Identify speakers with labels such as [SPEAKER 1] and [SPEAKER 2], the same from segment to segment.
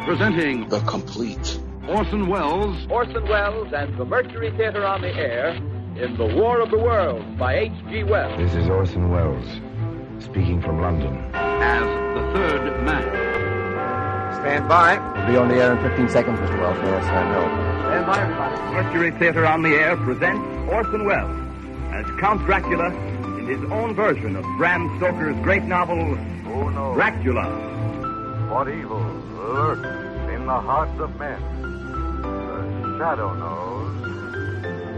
[SPEAKER 1] Presenting
[SPEAKER 2] The Complete
[SPEAKER 1] Orson Welles
[SPEAKER 3] and the Mercury Theater on the Air in The War of the Worlds by H.G. Wells.
[SPEAKER 4] This is Orson Welles, speaking from London.
[SPEAKER 1] as the third man.
[SPEAKER 5] Stand by.
[SPEAKER 6] We'll be on the air in 15 seconds, Mr. Wells. Yes, I know.
[SPEAKER 5] Stand by, everybody.
[SPEAKER 3] Mercury Theater on the Air presents Orson Welles as Count Dracula in his own version of Bram Stoker's great novel,
[SPEAKER 7] Who knows
[SPEAKER 3] Dracula.
[SPEAKER 7] what evil lurks in the hearts of men? The shadow knows.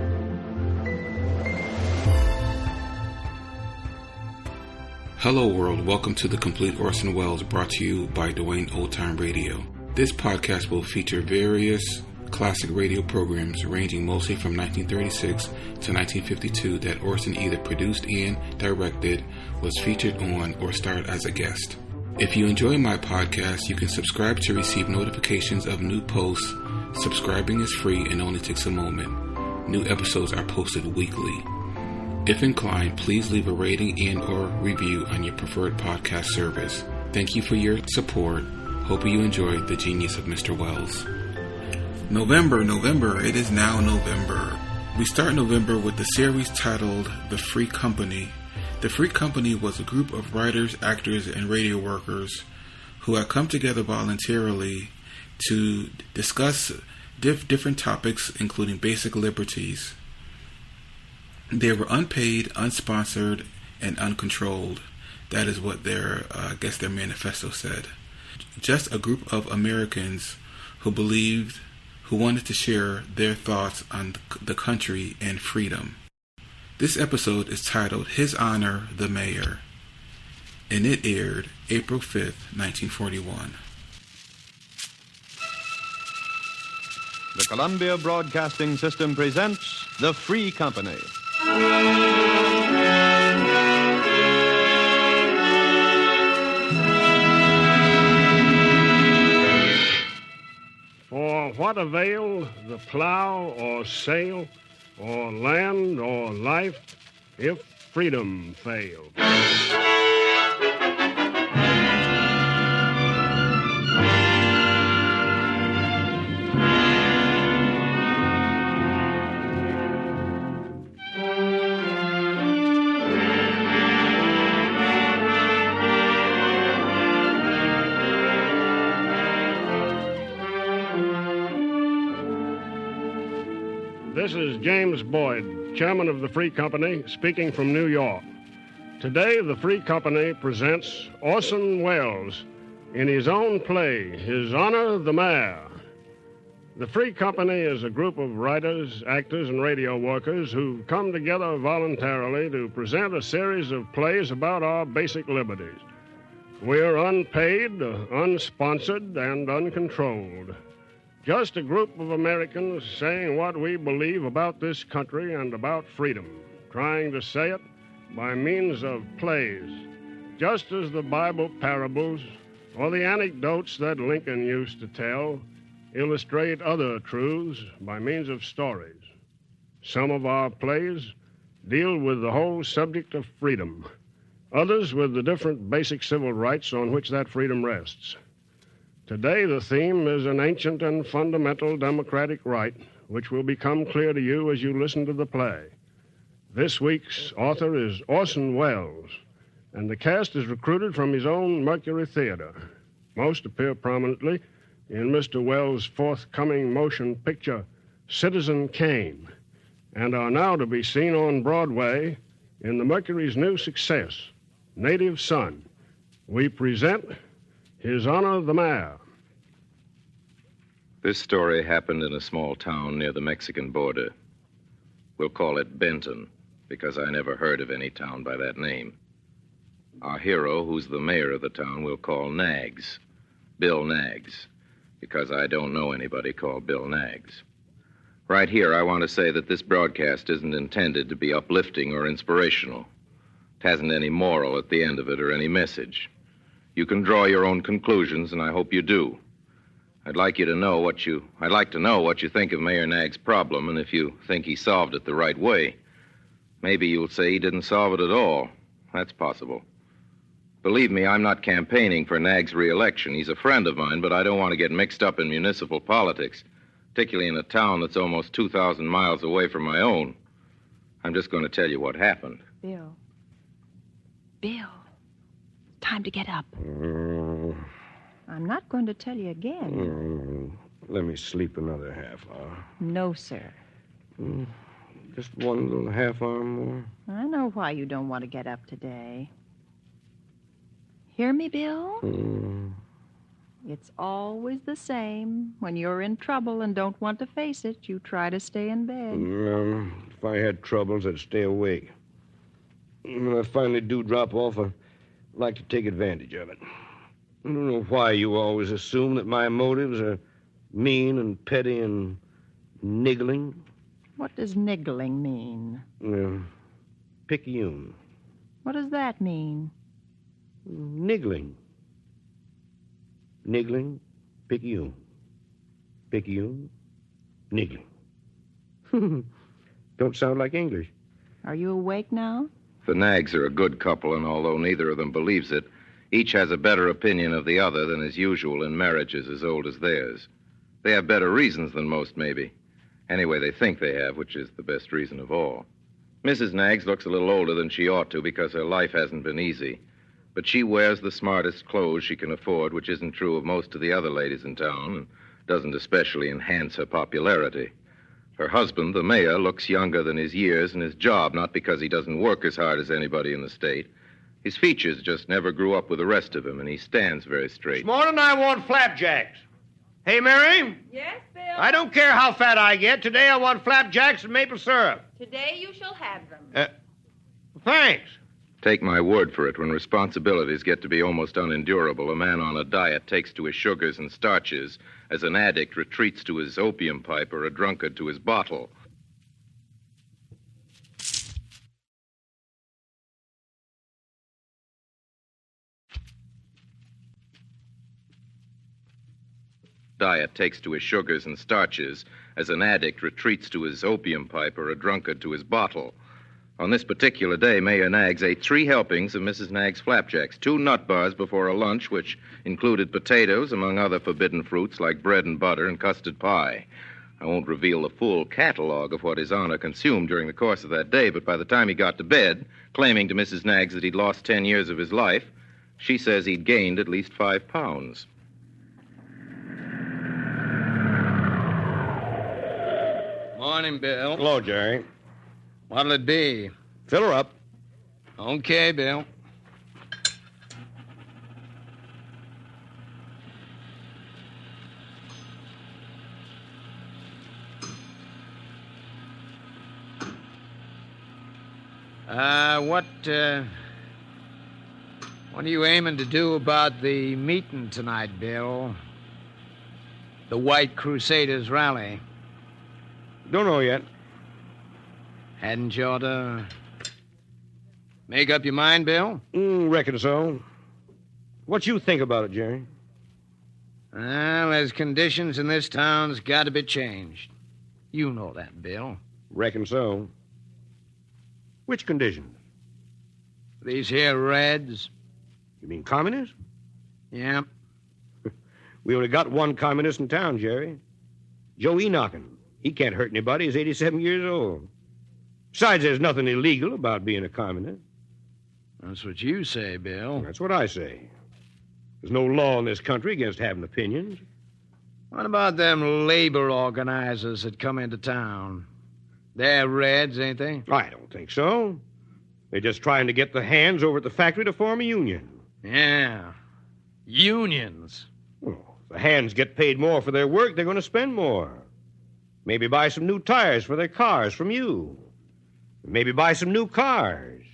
[SPEAKER 8] Hello world, welcome to The Complete Orson Welles, brought to you by Dwayne Old Time Radio. This podcast will feature various classic radio programs ranging mostly from 1936 to 1952 that Orson either produced and directed, was featured on, or starred as a guest. If you enjoy my podcast, you can subscribe to receive notifications of new posts. Subscribing is free and only takes a moment. New episodes are posted weekly. If inclined, please leave a rating and or review on your preferred podcast service. Thank you for your support. Hope you enjoyed the genius of Mr. Welles. November, it is now November. We start November with the series titled The Free Company. The Free Company was a group of writers, actors, and radio workers who had come together voluntarily to discuss different topics, including basic liberties. They were unpaid, unsponsored, and uncontrolled. That is what their manifesto said. Just a group of Americans who wanted to share their thoughts on the country and freedom. This episode is titled His Honor the Mayor, and it aired April 5th, 1941.
[SPEAKER 9] The Columbia Broadcasting System presents The Free Company.
[SPEAKER 10] For what avail the plow or sail or land or life if freedom fail? This is James Boyd, chairman of the Free Company, speaking from New York. Today, the Free Company presents Orson Welles in his own play, His Honor the Mayor. The Free Company is a group of writers, actors, and radio workers who've come together voluntarily to present a series of plays about our basic liberties. We're unpaid, unsponsored, and uncontrolled. Just a group of Americans saying what we believe about this country and about freedom, trying to say it by means of plays, just as the Bible parables or the anecdotes that Lincoln used to tell illustrate other truths by means of stories. Some of our plays deal with the whole subject of freedom, others with the different basic civil rights on which that freedom rests. Today, the theme is an ancient and fundamental democratic right, which will become clear to you as you listen to the play. This week's author is Orson Welles, and the cast is recruited from his own Mercury Theater. Most appear prominently in Mr. Welles' forthcoming motion picture, Citizen Kane, and are now to be seen on Broadway in the Mercury's new success, Native Son. We present His Honor the Mayor.
[SPEAKER 11] This story happened in a small town near the Mexican border. We'll call it Benton, because I never heard of any town by that name. Our hero, who's the mayor of the town, we'll call Nags. Bill Nags, because I don't know anybody called Bill Nags. Right here, I want to say that this broadcast isn't intended to be uplifting or inspirational. It hasn't any moral at the end of it or any message. You can draw your own conclusions, and I hope you do. I'd like to know what you think of Mayor Nags' problem, and if you think he solved it the right way. Maybe you'll say he didn't solve it at all. That's possible. Believe me, I'm not campaigning for Nag's re-election. He's a friend of mine, but I don't want to get mixed up in municipal politics, particularly in a town that's almost 2,000 miles away from my own. I'm just going to tell you what happened.
[SPEAKER 2] Bill. Time to get up. I'm not going to tell you again.
[SPEAKER 5] Let me sleep another half hour.
[SPEAKER 2] No, sir.
[SPEAKER 5] Just one little half hour more.
[SPEAKER 2] I know why you don't want to get up today. Hear me, Bill? It's always the same. When you're in trouble and don't want to face it, you try to stay in bed.
[SPEAKER 5] If I had troubles, I'd stay awake. When I finally do drop off, I'd like to take advantage of it. I don't know why you always assume that my motives are mean and petty and niggling.
[SPEAKER 2] What does niggling mean?
[SPEAKER 5] Picayune.
[SPEAKER 2] What does that mean?
[SPEAKER 5] Niggling. Niggling, picayune. Picayune, niggling. Don't sound like English.
[SPEAKER 2] Are you awake now?
[SPEAKER 11] The Nags are a good couple, and although neither of them believes it, each has a better opinion of the other than is usual in marriages as old as theirs. They have better reasons than most, maybe. Anyway, they think they have, which is the best reason of all. Mrs. Nags looks a little older than she ought to because her life hasn't been easy. But she wears the smartest clothes she can afford, which isn't true of most of the other ladies in town, and doesn't especially enhance her popularity. Her husband, the mayor, looks younger than his years and his job, not because he doesn't work as hard as anybody in the state. His features just never grew up with the rest of him, and he stands very straight.
[SPEAKER 12] This morning I want flapjacks. Hey, Mary?
[SPEAKER 13] Yes, Bill?
[SPEAKER 12] I don't care how fat I get. Today I want flapjacks and maple syrup.
[SPEAKER 13] Today you shall have them.
[SPEAKER 12] Thanks.
[SPEAKER 11] Take my word for it, when responsibilities get to be almost unendurable, a man on a diet takes to his sugars and starches as an addict retreats to his opium pipe or a drunkard to his bottle. Diet takes to his sugars and starches as an addict retreats to his opium pipe or a drunkard to his bottle. On this particular day, Mayor Nags ate 3 helpings of Mrs. Nags' flapjacks, 2 nut bars before a lunch, which included potatoes, among other forbidden fruits like bread and butter and custard pie. I won't reveal the full catalog of what His Honor consumed during the course of that day, but by the time he got to bed, claiming to Mrs. Nags that he'd lost 10 years of his life, she says he'd gained at least 5 pounds.
[SPEAKER 14] Morning, Bill.
[SPEAKER 5] Hello, Jerry.
[SPEAKER 14] What'll it be?
[SPEAKER 5] Fill her up.
[SPEAKER 14] Okay, Bill. What are you aiming to do about the meeting tonight, Bill? The White Crusaders rally.
[SPEAKER 5] Don't know yet.
[SPEAKER 14] Hadn't you ought to make up your mind, Bill?
[SPEAKER 5] Reckon so. What you think about it, Jerry?
[SPEAKER 14] Well, there's conditions in this town's got to be changed. You know that, Bill.
[SPEAKER 5] Reckon so. Which conditions?
[SPEAKER 14] These here Reds.
[SPEAKER 5] You mean communists?
[SPEAKER 14] Yeah.
[SPEAKER 5] We only got one communist in town, Jerry. Joe Enochen. He can't hurt anybody. He's 87 years old. Besides, there's nothing illegal about being a communist.
[SPEAKER 14] That's what you say, Bill.
[SPEAKER 5] That's what I say. There's no law in this country against having opinions.
[SPEAKER 14] What about them labor organizers that come into town? They're Reds, ain't they?
[SPEAKER 5] I don't think so. They're just trying to get the hands over at the factory to form a union.
[SPEAKER 14] Yeah. Unions.
[SPEAKER 5] Well, if the hands get paid more for their work, they're going to spend more. Maybe buy some new tires for their cars from you. Maybe buy some new cars.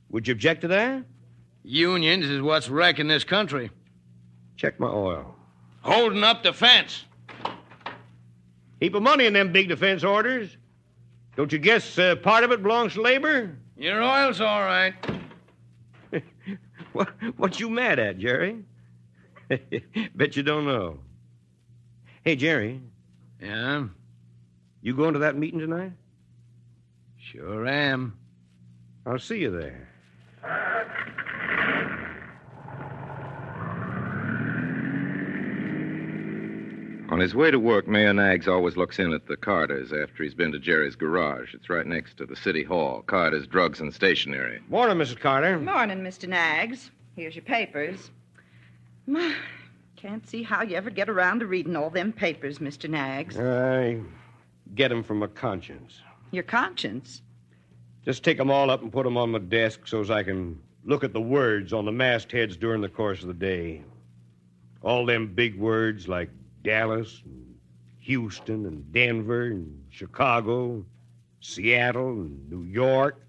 [SPEAKER 5] Would you object to that?
[SPEAKER 14] Unions is what's wrecking this country.
[SPEAKER 5] Check my oil.
[SPEAKER 14] Holding up the fence.
[SPEAKER 5] Heap of money in them big defense orders. Don't you guess part of it belongs to labor?
[SPEAKER 14] Your oil's all right.
[SPEAKER 5] What you mad at, Jerry? Bet you don't know. Hey, Jerry.
[SPEAKER 14] Yeah?
[SPEAKER 5] You going to that meeting tonight?
[SPEAKER 14] Sure am.
[SPEAKER 5] I'll see you there.
[SPEAKER 11] On his way to work, Mayor Naggs always looks in at the Carters after he's been to Jerry's garage. It's right next to the city hall. Carter's Drugs and Stationery.
[SPEAKER 5] Morning, Mrs. Carter.
[SPEAKER 13] Morning, Mr. Naggs. Here's your papers. Can't see how you ever get around to reading all them papers, Mr. Naggs.
[SPEAKER 5] I get them from my conscience.
[SPEAKER 13] Your conscience?
[SPEAKER 5] Just take them all up and put them on my desk so as I can look at the words on the mastheads during the course of the day. All them big words like Dallas and Houston and Denver and Chicago, Seattle and New York.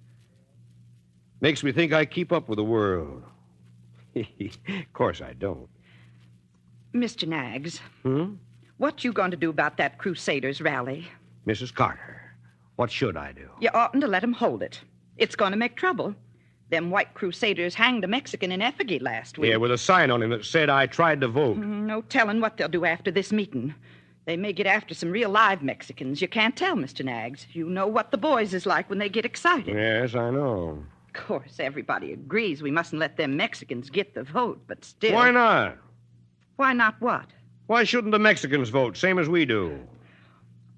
[SPEAKER 5] Makes me think I keep up with the world. Of course I don't.
[SPEAKER 13] Mr. Naggs. What you going to do about that Crusaders rally?
[SPEAKER 5] Mrs. Carter, what should I do?
[SPEAKER 13] You oughtn't to let 'em hold it. It's going to make trouble. Them white Crusaders hanged a Mexican in Effigy last week.
[SPEAKER 5] Yeah, with a sign on him that said I tried to vote.
[SPEAKER 13] No telling what they'll do after this meeting. They may get after some real live Mexicans. You can't tell, Mr. Naggs. You know what the boys is like when they get excited.
[SPEAKER 5] Yes, I know.
[SPEAKER 13] Of course, everybody agrees we mustn't let them Mexicans get the vote, but still...
[SPEAKER 5] Why not?
[SPEAKER 13] Why not what?
[SPEAKER 5] Why shouldn't the Mexicans vote, same as we do?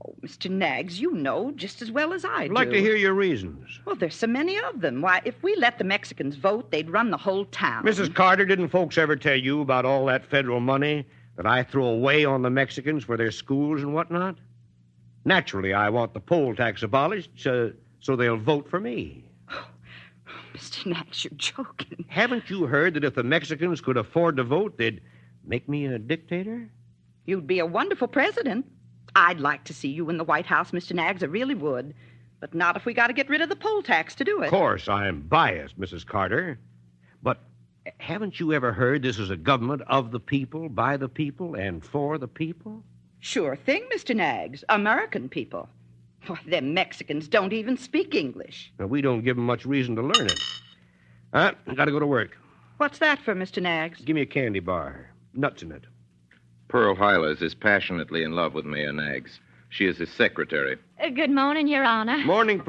[SPEAKER 13] Oh, Mr. Naggs, you know just as well as I do.
[SPEAKER 5] I'd like to hear your reasons.
[SPEAKER 13] Well, there's so many of them. Why, if we let the Mexicans vote, they'd run the whole town.
[SPEAKER 5] Mrs. Carter, didn't folks ever tell you about all that federal money that I throw away on the Mexicans for their schools and whatnot? Naturally, I want the poll tax abolished so they'll vote for me.
[SPEAKER 13] Mr. Naggs, you're joking.
[SPEAKER 5] Haven't you heard that if the Mexicans could afford to vote, they'd make me a dictator?
[SPEAKER 13] You'd be a wonderful president. I'd like to see you in the White House, Mr. Naggs. I really would. But not if we got to get rid of the poll tax to do it.
[SPEAKER 5] Of course, I'm biased, Mrs. Carter. But haven't you ever heard this is a government of the people, by the people, and for the people?
[SPEAKER 13] Sure thing, Mr. Naggs. American people. Why, them Mexicans don't even speak English.
[SPEAKER 5] Now, we don't give them much reason to learn it. I got to go to work.
[SPEAKER 13] What's that for, Mr. Naggs?
[SPEAKER 5] Give me a candy bar. Nuts in it.
[SPEAKER 11] Pearl Hylas is passionately in love with Mayor Naggs. She is his secretary.
[SPEAKER 15] Good morning, Your Honor.
[SPEAKER 5] Morning,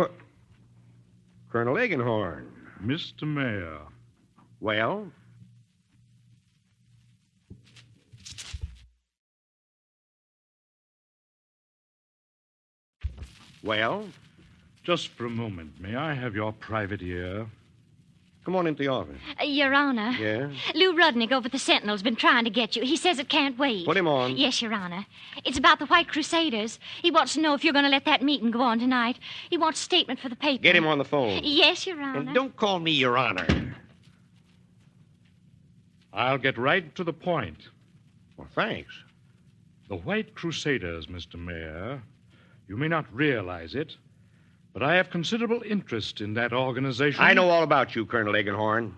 [SPEAKER 5] Colonel Eggenhorn.
[SPEAKER 16] Mr. Mayor.
[SPEAKER 5] Well? Well?
[SPEAKER 16] Just for a moment, may I have your private ear?
[SPEAKER 5] Come on into the office.
[SPEAKER 15] Your Honor.
[SPEAKER 5] Yeah?
[SPEAKER 15] Lou Rudnick over at the Sentinel's been trying to get you. He says it can't wait.
[SPEAKER 5] Put him on.
[SPEAKER 15] Yes, Your Honor. It's about the White Crusaders. He wants to know if you're going to let that meeting go on tonight. He wants a statement for the paper.
[SPEAKER 5] Get him on the phone.
[SPEAKER 15] Yes, Your Honor.
[SPEAKER 5] And don't call me Your Honor.
[SPEAKER 16] I'll get right to the point.
[SPEAKER 5] Well, thanks.
[SPEAKER 16] The White Crusaders, Mr. Mayor. You may not realize it, but I have considerable interest in that organization.
[SPEAKER 5] I know all about you, Colonel Eggenhorn.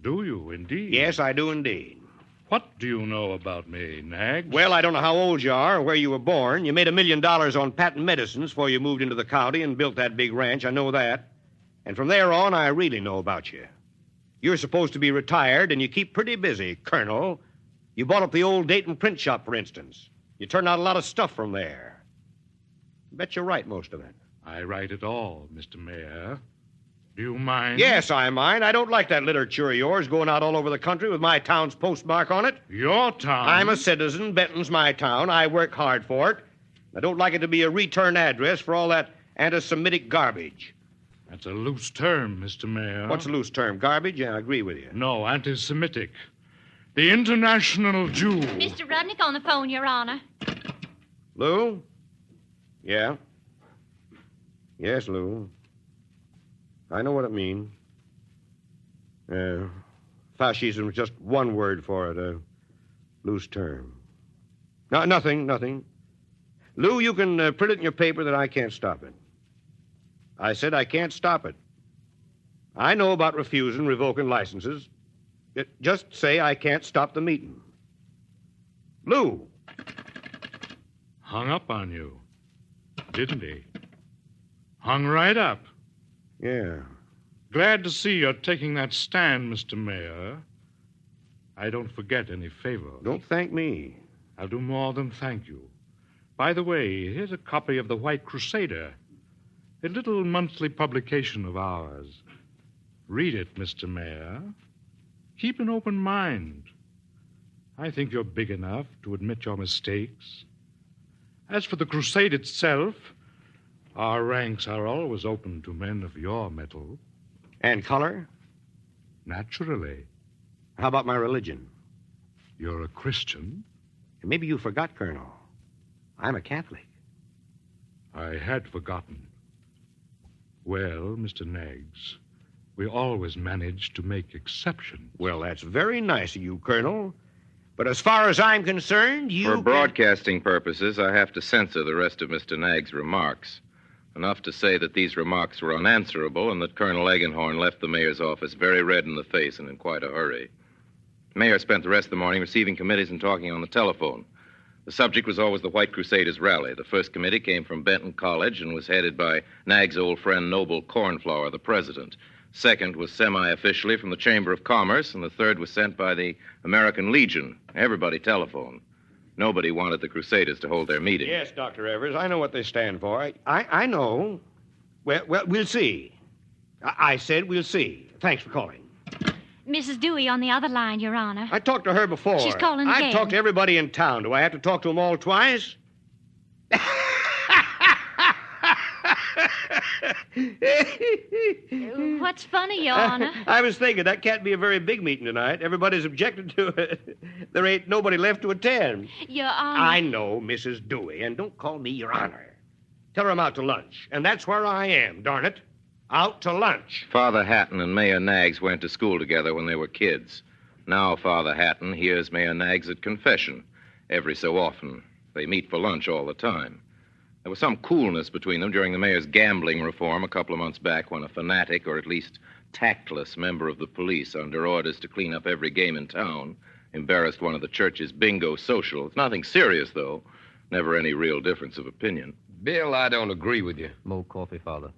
[SPEAKER 16] Do you, indeed?
[SPEAKER 5] Yes, I do indeed.
[SPEAKER 16] What do you know about me, Naggs?
[SPEAKER 5] Well, I don't know how old you are or where you were born. You made $1 million on patent medicines before you moved into the county and built that big ranch. I know that. And from there on, I really know about you. You're supposed to be retired, and you keep pretty busy, Colonel. You bought up the old Dayton print shop, for instance. You turned out a lot of stuff from there. Bet you write most of it.
[SPEAKER 16] I write it all, Mr. Mayor. Do you mind?
[SPEAKER 5] Yes, I mind. I don't like that literature of yours going out all over the country with my town's postmark on it.
[SPEAKER 16] Your town?
[SPEAKER 5] I'm a citizen. Benton's my town. I work hard for it. I don't like it to be a return address for all that anti-Semitic garbage.
[SPEAKER 16] That's a loose term, Mr. Mayor.
[SPEAKER 5] What's a loose term? Garbage? Yeah, I agree with you.
[SPEAKER 16] No, anti-Semitic. The International Jew.
[SPEAKER 15] Mr. Rudnick on the phone, Your Honor.
[SPEAKER 5] Lou? Yeah? Yes, Lou. I know what it means. Fascism is just one word for it, a loose term. No, nothing. Lou, you can print it in your paper that I can't stop it. I said I can't stop it. I know about refusing, revoking licenses. Just say I can't stop the meeting. Lou.
[SPEAKER 16] Hung up on you, didn't he? Hung right up.
[SPEAKER 5] Yeah.
[SPEAKER 16] Glad to see you're taking that stand, Mr. Mayor. I don't forget any favors.
[SPEAKER 5] Don't thank me.
[SPEAKER 16] I'll do more than thank you. By the way, here's a copy of the White Crusader, a little monthly publication of ours. Read it, Mr. Mayor. Keep an open mind. I think you're big enough to admit your mistakes. As for the crusade itself, our ranks are always open to men of your mettle.
[SPEAKER 5] And color?
[SPEAKER 16] Naturally.
[SPEAKER 5] How about my religion?
[SPEAKER 16] You're a Christian?
[SPEAKER 5] Maybe you forgot, Colonel. I'm a Catholic.
[SPEAKER 16] I had forgotten. Well, Mr. Naggs, we always manage to make exceptions.
[SPEAKER 5] Well, that's very nice of you, Colonel. But as far as I'm concerned, you...
[SPEAKER 11] For broadcasting purposes, I have to censor the rest of Mr. Naggs' remarks. Enough to say that these remarks were unanswerable and that Colonel Eggenhorn left the mayor's office very red in the face and in quite a hurry. The mayor spent the rest of the morning receiving committees and talking on the telephone. The subject was always the White Crusaders' rally. The first committee came from Benton College and was headed by Naggs' old friend Noble Cornflower, the president. Second was semi-officially from the Chamber of Commerce, and the third was sent by the American Legion. Everybody telephoned. Nobody wanted the Crusaders to hold their meeting.
[SPEAKER 5] Yes, Dr. Evers, I know what they stand for. I know. Well, we'll see. I said we'll see. Thanks for calling.
[SPEAKER 15] Mrs. Dewey on the other line, Your Honor.
[SPEAKER 5] I talked to her before.
[SPEAKER 15] She's calling again.
[SPEAKER 5] I've talked to everybody in town. Do I have to talk to them all twice?
[SPEAKER 15] What's funny, Your Honor?
[SPEAKER 5] I was thinking that can't be a very big meeting tonight. Everybody's objected to it. There ain't nobody left to attend.
[SPEAKER 15] Your Honor.
[SPEAKER 5] I know, Mrs. Dewey, and don't call me Your Honor. Tell her I'm out to lunch, and that's where I am, darn it. Out to lunch.
[SPEAKER 11] Father Hatton and Mayor Naggs went to school together when they were kids. Now Father Hatton hears Mayor Naggs at confession every so often. They meet for lunch all the time. There was some coolness between them during the mayor's gambling reform a couple of months back when a fanatic, or at least tactless, member of the police, under orders to clean up every game in town, embarrassed one of the church's bingo socials. Nothing serious, though. Never any real difference of opinion.
[SPEAKER 17] Bill, I don't agree with you.
[SPEAKER 6] More coffee, Father.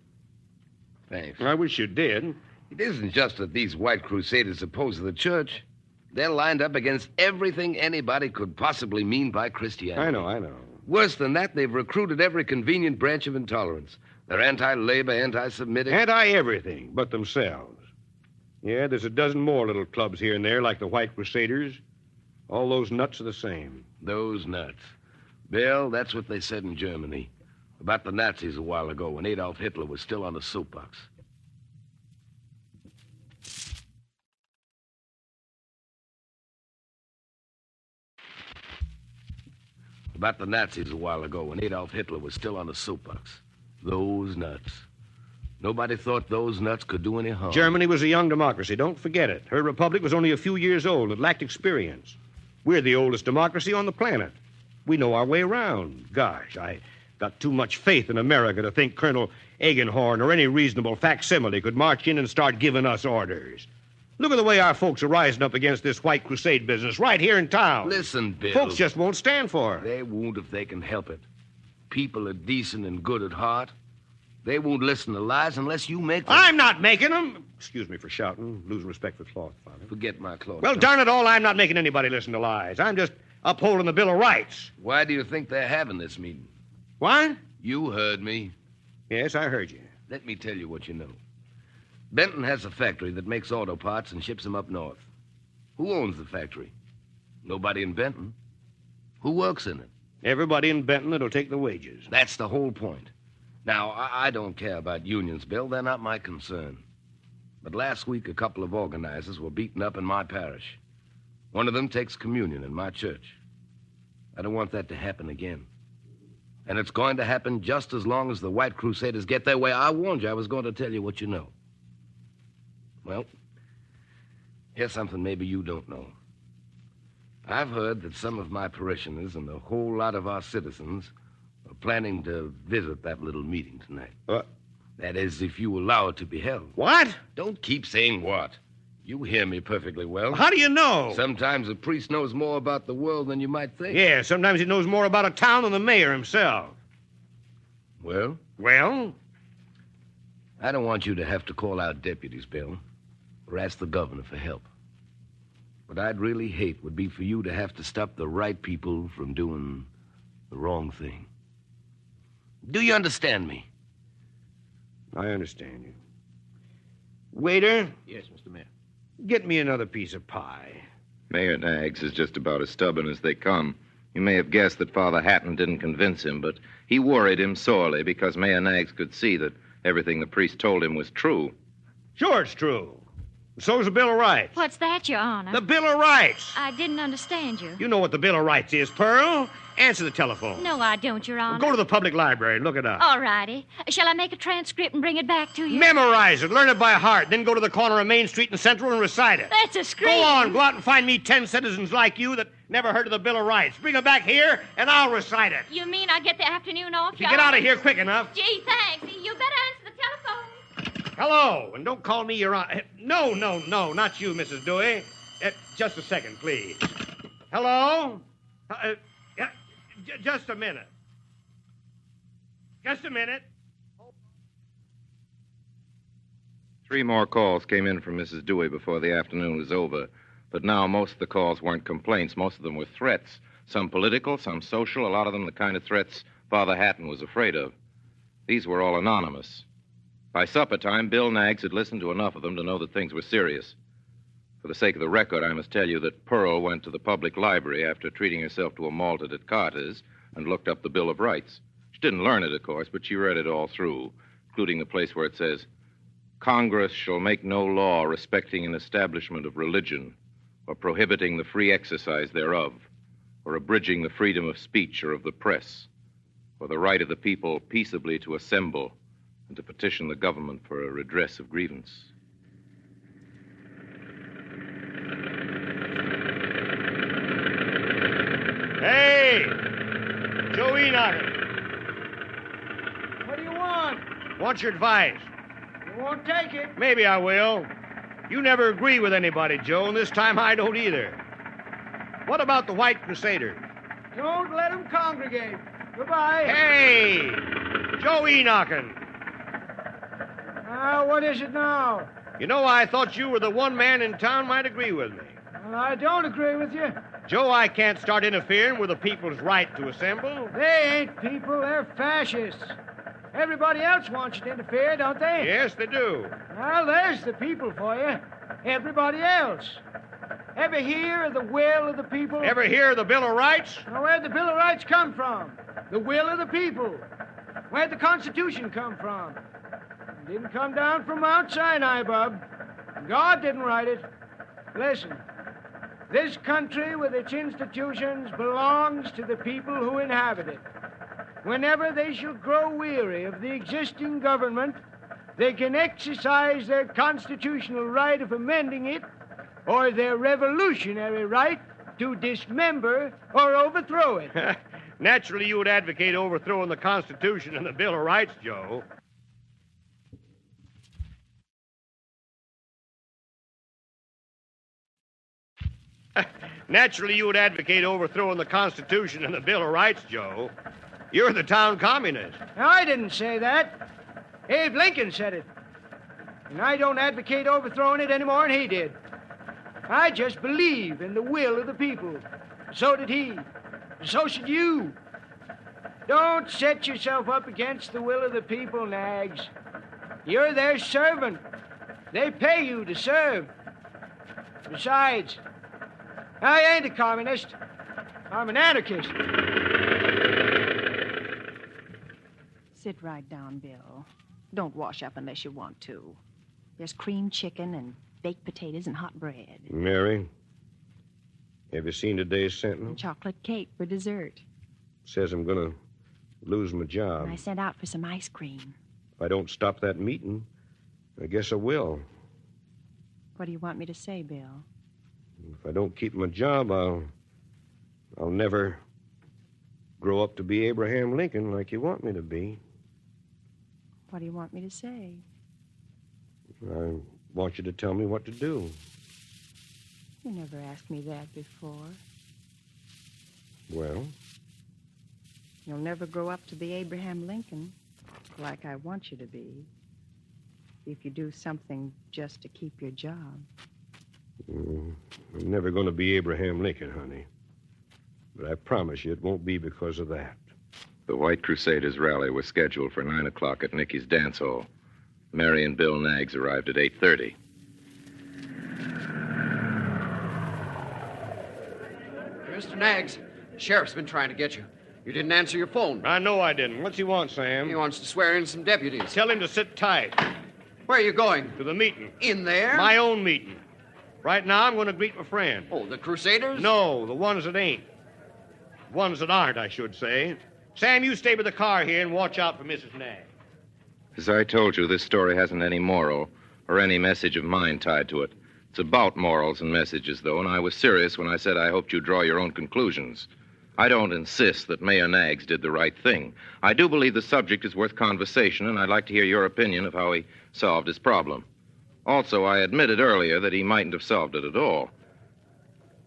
[SPEAKER 17] Thanks.
[SPEAKER 5] I wish you did.
[SPEAKER 17] It isn't just that these White Crusaders oppose the church. They're lined up against everything anybody could possibly mean by Christianity.
[SPEAKER 5] I know.
[SPEAKER 17] Worse than that, they've recruited every convenient branch of intolerance. They're anti-labor, anti-Semitic.
[SPEAKER 5] Anti-everything but themselves. Yeah, there's a dozen more little clubs here and there like the White Crusaders. All those nuts are the same.
[SPEAKER 17] Those nuts. Bill, that's what they said in Germany about the Nazis a while ago when Adolf Hitler was still on the soapbox. About the Nazis a while ago when Adolf Hitler was still on the soapbox. Those nuts. Nobody thought those nuts could do any harm.
[SPEAKER 5] Germany was a young democracy. Don't forget it. Her republic was only a few years old and lacked experience. We're the oldest democracy on the planet. We know our way around. Gosh, I got too much faith in America to think Colonel Eggenhorn or any reasonable facsimile could march in and start giving us orders. Look at the way our folks are rising up against this White Crusade business right here in town.
[SPEAKER 17] Listen, Bill.
[SPEAKER 5] Folks just won't stand for it.
[SPEAKER 17] They won't if they can help it. People are decent and good at heart. They won't listen to lies unless you make them.
[SPEAKER 5] I'm not making them. Excuse me for shouting. Losing respect for cloth, Father.
[SPEAKER 17] Forget my cloth.
[SPEAKER 5] Well, darn it all, I'm not making anybody listen to lies. I'm just upholding the Bill of Rights.
[SPEAKER 17] Why do you think they're having this meeting?
[SPEAKER 5] What?
[SPEAKER 17] You heard me.
[SPEAKER 5] Yes, I heard you.
[SPEAKER 17] Let me tell you what you know. Benton has a factory that makes auto parts and ships them up north. Who owns the factory? Nobody in Benton. Who works in it?
[SPEAKER 5] Everybody in Benton that'll take the wages.
[SPEAKER 17] That's the whole point. Now, I don't care about unions, Bill. They're not my concern. But last week, a couple of organizers were beaten up in my parish. One of them takes communion in my church. I don't want that to happen again. And it's going to happen just as long as the White Crusaders get their way. I warned you I was going to tell you what you know. Well, here's something maybe you don't know. I've heard that some of my parishioners and a whole lot of our citizens are planning to visit that little meeting tonight.
[SPEAKER 5] What?
[SPEAKER 17] That is, if you allow it to be held.
[SPEAKER 5] What?
[SPEAKER 17] Don't keep saying what. You hear me perfectly well.
[SPEAKER 5] How do you know?
[SPEAKER 17] Sometimes a priest knows more about the world than you might think.
[SPEAKER 5] Yeah, sometimes he knows more about a town than the mayor himself.
[SPEAKER 17] Well?
[SPEAKER 5] Well?
[SPEAKER 17] I don't want you to have to call out deputies, Bill, or ask the governor for help. What I'd really hate would be for you to have to stop the right people from doing the wrong thing. Do you understand me?
[SPEAKER 5] I understand you. Waiter?
[SPEAKER 6] Yes, Mr. Mayor.
[SPEAKER 5] Get me another piece of pie.
[SPEAKER 11] Mayor Naggs is just about as stubborn as they come. You may have guessed that Father Hatton didn't convince him, but he worried him sorely because Mayor Naggs could see that everything the priest told him was true.
[SPEAKER 12] Sure it's true. So's the Bill of Rights.
[SPEAKER 15] What's that, Your Honor?
[SPEAKER 12] The Bill of Rights.
[SPEAKER 15] I didn't understand you.
[SPEAKER 12] You know what the Bill of Rights is, Pearl. Answer the telephone.
[SPEAKER 15] No, I don't, Your Honor.
[SPEAKER 12] Go to the public library and look it up.
[SPEAKER 15] All righty. Shall I make a transcript and bring it back to you?
[SPEAKER 12] Memorize it. Learn it by heart. Then go to the corner of Main Street and Central and recite it.
[SPEAKER 15] That's a scream.
[SPEAKER 12] Go on. Go out and find me 10 citizens like you that never heard of the Bill of Rights. Bring them back here, and I'll recite it.
[SPEAKER 15] You mean I get the afternoon off,
[SPEAKER 12] If you get out of here quick enough.
[SPEAKER 15] Gee, thanks. You better answer the telephone.
[SPEAKER 12] Hello, and don't call me your aunt. No, not you, Mrs. Dewey. Just a second, please. Hello? Just a minute. Just a minute.
[SPEAKER 11] 3 more calls came in from Mrs. Dewey before the afternoon was over, but now most of the calls weren't complaints. Most of them were threats. Some political, some social, a lot of them the kind of threats Father Hatton was afraid of. These were all anonymous. By supper time, Bill Naggs had listened to enough of them to know that things were serious. For the sake of the record, I must tell you that Pearl went to the public library after treating herself to a malted at Carter's and looked up the Bill of Rights. She didn't learn it, of course, but she read it all through, including the place where it says, Congress shall make no law respecting an establishment of religion or prohibiting the free exercise thereof or abridging the freedom of speech or of the press or the right of the people peaceably to assemble and to petition the government for a redress of grievance.
[SPEAKER 12] Hey! Joe Enoch.
[SPEAKER 18] What do you want?
[SPEAKER 12] Want your advice.
[SPEAKER 18] You won't take it.
[SPEAKER 12] Maybe I will. You never agree with anybody, Joe, and this time I don't either. What about the White Crusader?
[SPEAKER 18] Don't let them congregate. Goodbye.
[SPEAKER 12] Hey! Joe Enochen.
[SPEAKER 18] What is it now?
[SPEAKER 12] You know, I thought you were the one man in town might agree with me.
[SPEAKER 18] Well, I don't agree with you.
[SPEAKER 12] Joe, I can't start interfering with the people's right to assemble.
[SPEAKER 18] They ain't people. They're fascists. Everybody else wants you to interfere, don't they?
[SPEAKER 12] Yes, they do.
[SPEAKER 18] Well, there's the people for you. Everybody else. Ever hear of the will of the people?
[SPEAKER 12] Ever hear of the Bill of Rights?
[SPEAKER 18] Now, where'd the Bill of Rights come from? The will of the people. Where'd the Constitution come from? It didn't come down from Mount Sinai, Bub. God didn't write it. Listen. This country with its institutions belongs to the people who inhabit it. Whenever they shall grow weary of the existing government, they can exercise their constitutional right of amending it or their revolutionary right to dismember or overthrow it.
[SPEAKER 12] Naturally, you would advocate overthrowing the Constitution and the Bill of Rights, Joe. Naturally, you would advocate overthrowing the Constitution and the Bill of Rights, Joe. You're the town communist.
[SPEAKER 18] Now, I didn't say that. Abe Lincoln said it. And I don't advocate overthrowing it any more than he did. I just believe in the will of the people. So did he. So should you. Don't set yourself up against the will of the people, Naggs. You're their servant. They pay you to serve. Besides, I ain't a communist. I'm an anarchist.
[SPEAKER 2] Sit right down, Bill. Don't wash up unless you want to. There's creamed chicken and baked potatoes and hot bread.
[SPEAKER 5] Mary, have you seen today's Sentinel?
[SPEAKER 2] And chocolate cake for dessert.
[SPEAKER 5] Says I'm going to lose my job.
[SPEAKER 2] And I sent out for some ice cream.
[SPEAKER 5] If I don't stop that meeting, I guess I will.
[SPEAKER 2] What do you want me to say, Bill?
[SPEAKER 5] If I don't keep my job, I'll never grow up to be Abraham Lincoln like you want me to be.
[SPEAKER 2] What do you want me to say?
[SPEAKER 5] I want you to tell me what to do.
[SPEAKER 2] You never asked me that before.
[SPEAKER 5] Well?
[SPEAKER 2] You'll never grow up to be Abraham Lincoln like I want you to be if you do something just to keep your job.
[SPEAKER 5] I'm never going to be Abraham Lincoln, honey. But I promise you it won't be because of that.
[SPEAKER 11] The White Crusaders' rally was scheduled for 9 o'clock at Nicky's dance hall. Mary and Bill Naggs arrived at 8:30.
[SPEAKER 14] Mr. Naggs,
[SPEAKER 19] Sheriff's been trying to get you. You didn't answer your phone.
[SPEAKER 12] I know I didn't. What's he want, Sam?
[SPEAKER 19] He wants to swear in some deputies.
[SPEAKER 12] Tell him to sit tight.
[SPEAKER 19] Where are you going?
[SPEAKER 12] To the meeting.
[SPEAKER 19] In there?
[SPEAKER 12] My own meeting. Right now, I'm going to greet my friend.
[SPEAKER 19] Oh, the Crusaders?
[SPEAKER 12] No, the ones that ain't. Ones that aren't, I should say. Sam, you stay with the car here and watch out for Mrs. Nagg.
[SPEAKER 11] As I told you, this story hasn't any moral or any message of mine tied to it. It's about morals and messages, though, and I was serious when I said I hoped you'd draw your own conclusions. I don't insist that Mayor Naggs did the right thing. I do believe the subject is worth conversation, and I'd like to hear your opinion of how he solved his problem. Also, I admitted earlier that he mightn't have solved it at all.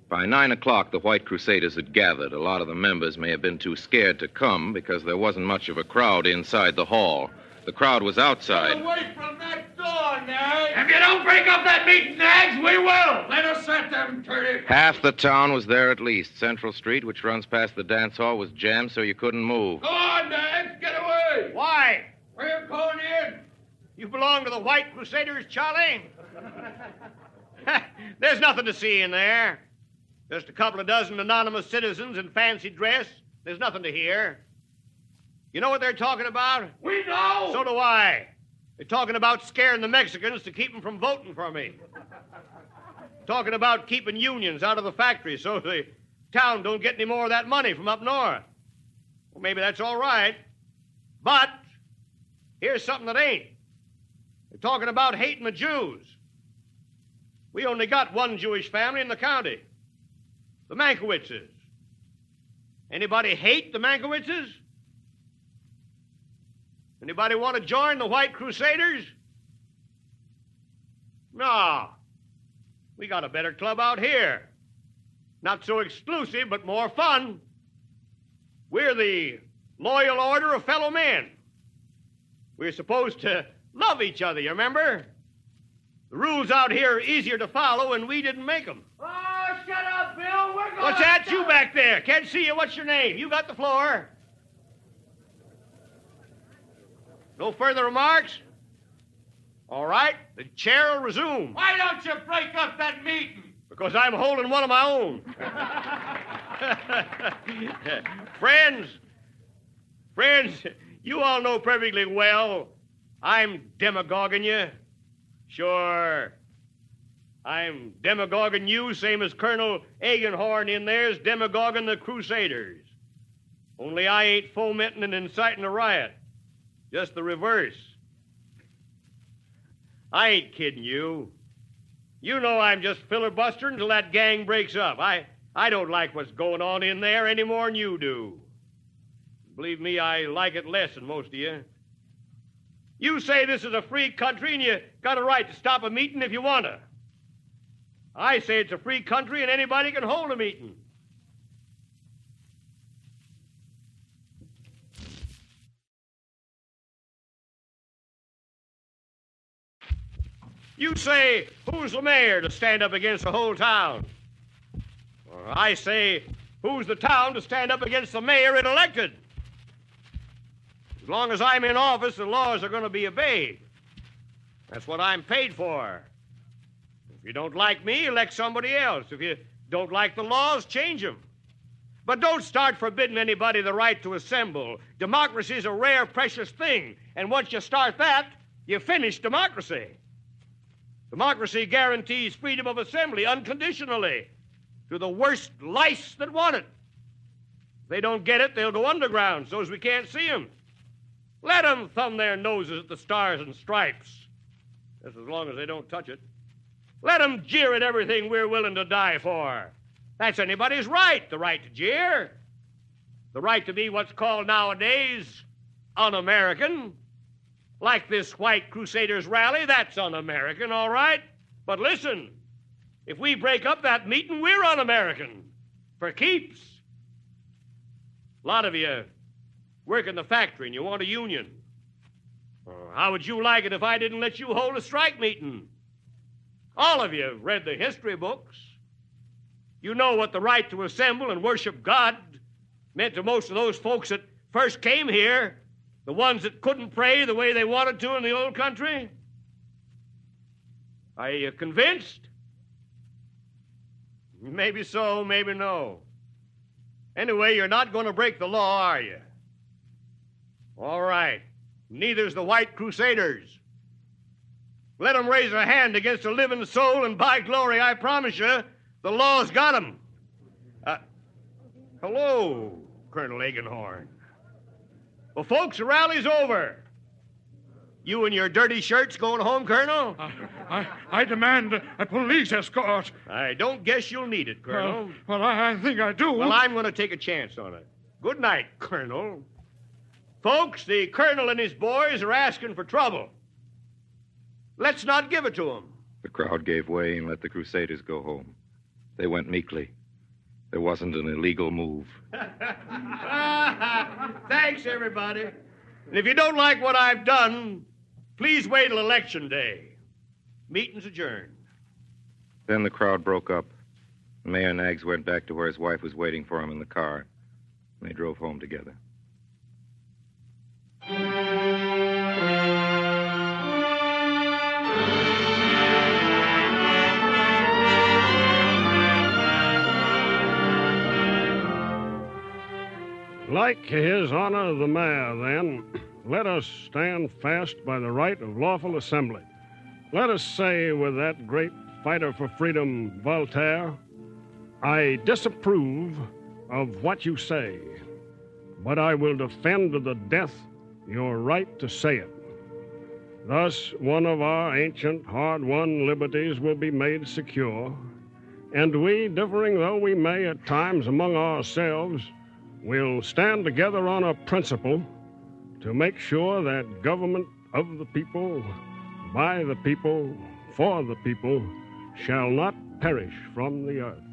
[SPEAKER 11] By 9 o'clock, the White Crusaders had gathered. A lot of the members may have been too scared to come because there wasn't much of a crowd inside the hall. The crowd was outside.
[SPEAKER 20] Get away from that door, Naggs!
[SPEAKER 12] If you don't break up that meeting, Naggs, we will!
[SPEAKER 20] Let us at them, dirty...
[SPEAKER 11] Half the town was there at least. Central Street, which runs past the dance hall, was jammed so you couldn't move.
[SPEAKER 20] Go on, Naggs, get away!
[SPEAKER 12] Why?
[SPEAKER 20] We're going in.
[SPEAKER 12] You belong to the White Crusaders, Charlie? There's nothing to see in there. Just a couple of dozen anonymous citizens in fancy dress. There's nothing to hear. You know what they're talking about?
[SPEAKER 20] We know!
[SPEAKER 12] So do I. They're talking about scaring the Mexicans to keep them from voting for me. Talking about keeping unions out of the factories so the town don't get any more of that money from up north. Well, maybe that's all right. But here's something that ain't. They're talking about hating the Jews. We only got one Jewish family in the county. The Mankiewiczes. Anybody hate the Mankiewiczes? Anybody want to join the White Crusaders? No. We got a better club out here. Not so exclusive, but more fun. We're the Loyal Order of Fellow Men. We're supposed to love each other, you remember? The rules out here are easier to follow, and we didn't make them.
[SPEAKER 20] Oh, shut up, Bill. We're going...
[SPEAKER 12] What's that? You back there. Can't see you. What's your name? You got the floor. No further remarks? All right. The chair will resume.
[SPEAKER 20] Why don't you break up that meeting?
[SPEAKER 12] Because I'm holding one of my own. Friends, you all know perfectly well I'm demagoguing you. Sure. I'm demagoguing you, same as Colonel Agenhorn in there's demagoguing the Crusaders. Only I ain't fomenting and inciting a riot. Just the reverse. I ain't kidding you. You know I'm just filibustering until that gang breaks up. I don't like what's going on in there any more than you do. Believe me, I like it less than most of you. You say this is a free country and you got a right to stop a meeting if you want to. I say it's a free country and anybody can hold a meeting. You say, who's the mayor to stand up against the whole town? Or I say, who's the town to stand up against the mayor it elected? As long as I'm in office, the laws are going to be obeyed. That's what I'm paid for. If you don't like me, elect somebody else. If you don't like the laws, change them. But don't start forbidding anybody the right to assemble. Democracy's a rare, precious thing. And once you start that, you finish democracy. Democracy guarantees freedom of assembly unconditionally to the worst lice that want it. If they don't get it, they'll go underground so as we can't see them. Let them thumb their noses at the stars and stripes, just as long as they don't touch it. Let them jeer at everything we're willing to die for. That's anybody's right, the right to jeer. The right to be what's called nowadays un-American. Like this White Crusaders rally, that's un-American, all right? But listen, if we break up that meeting, we're un-American. For keeps. A lot of you work in the factory and you want a union. How would you like it if I didn't let you hold a strike meeting? All of you have read the history books. You know what the right to assemble and worship God meant to most of those folks that first came here, the ones that couldn't pray the way they wanted to in the old country. Are you convinced? Maybe so, maybe no. Anyway, you're not going to break the law, are you? All right. Neither's the White Crusaders. Let them raise a hand against a living soul, and by glory, I promise you, the law's got them. Hello, Colonel Egenhorn. Well, folks, the rally's over. You and your dirty shirts going home, Colonel?
[SPEAKER 16] I demand a police escort.
[SPEAKER 12] I don't guess you'll need it, Colonel.
[SPEAKER 16] Well, I think I do.
[SPEAKER 12] Well, I'm going to take a chance on it. Good night, Colonel. Folks, the Colonel and his boys are asking for trouble. Let's not give it to them.
[SPEAKER 11] The crowd gave way and let the Crusaders go home. They went meekly. There wasn't an illegal move.
[SPEAKER 12] Thanks, everybody. And if you don't like what I've done, please wait till Election Day. Meeting's adjourned.
[SPEAKER 11] Then the crowd broke up. Mayor Naggs went back to where his wife was waiting for him in the car. And they drove home together.
[SPEAKER 10] Like His Honor the Mayor, then, let us stand fast by the right of lawful assembly. Let us say with that great fighter for freedom, Voltaire, I disapprove of what you say, but I will defend to the death your right to say it. Thus, one of our ancient, hard-won liberties will be made secure, and we, differing though we may at times among ourselves, will stand together on a principle to make sure that government of the people, by the people, for the people, shall not perish from the earth.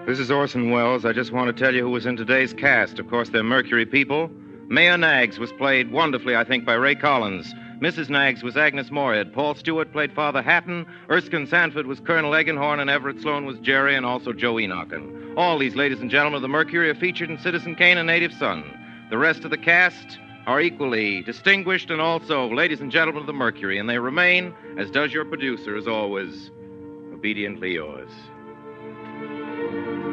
[SPEAKER 11] This is Orson Welles. I just want to tell you who was in today's cast. Of course, they're Mercury people. Mayor Naggs was played wonderfully, I think, by Ray Collins. Mrs. Naggs was Agnes Moorehead. Paul Stewart played Father Hatton. Erskine Sanford was Colonel Egenhorn, and Everett Sloane was Jerry, and also Joe Enochen. All these ladies and gentlemen of the Mercury are featured in Citizen Kane and Native Son. The rest of the cast are equally distinguished and also ladies and gentlemen of the Mercury, and they remain, as does your producer, as always, obediently yours.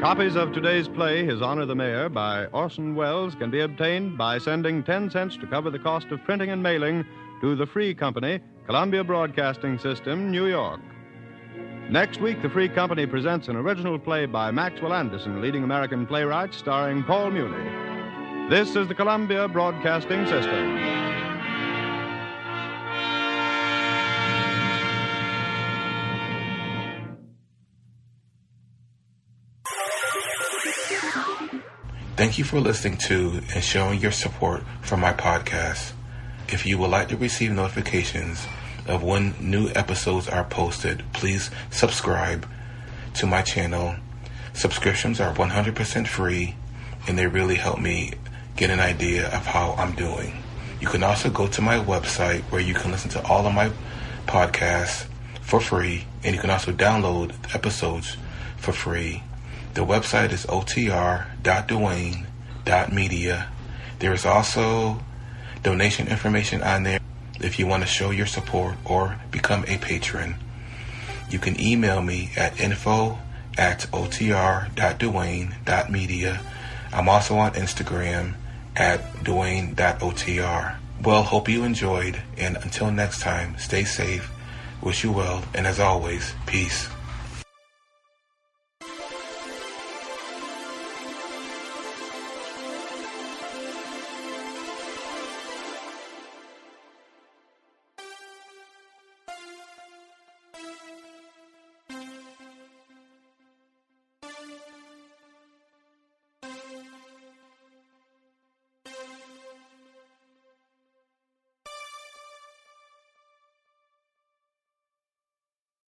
[SPEAKER 9] Copies of today's play, His Honor the Mayor, by Orson Welles, can be obtained by sending 10 cents to cover the cost of printing and mailing to the Free Company, Columbia Broadcasting System, New York. Next week, the Free Company presents an original play by Maxwell Anderson, leading American playwright, starring Paul Muni. This is the Columbia Broadcasting System.
[SPEAKER 8] Thank you for listening to and showing your support for my podcast. If you would like to receive notifications of when new episodes are posted, please subscribe to my channel. Subscriptions are 100% free, and they really help me get an idea of how I'm doing. You can also go to my website where you can listen to all of my podcasts for free, and you can also download episodes for free. The website is otr.duane.media. There is also donation information on there if you want to show your support or become a patron. You can email me at info@otr.duane.media. I'm also on Instagram at duane.otr. Well, hope you enjoyed, and until next time, stay safe, wish you well, and as always, peace.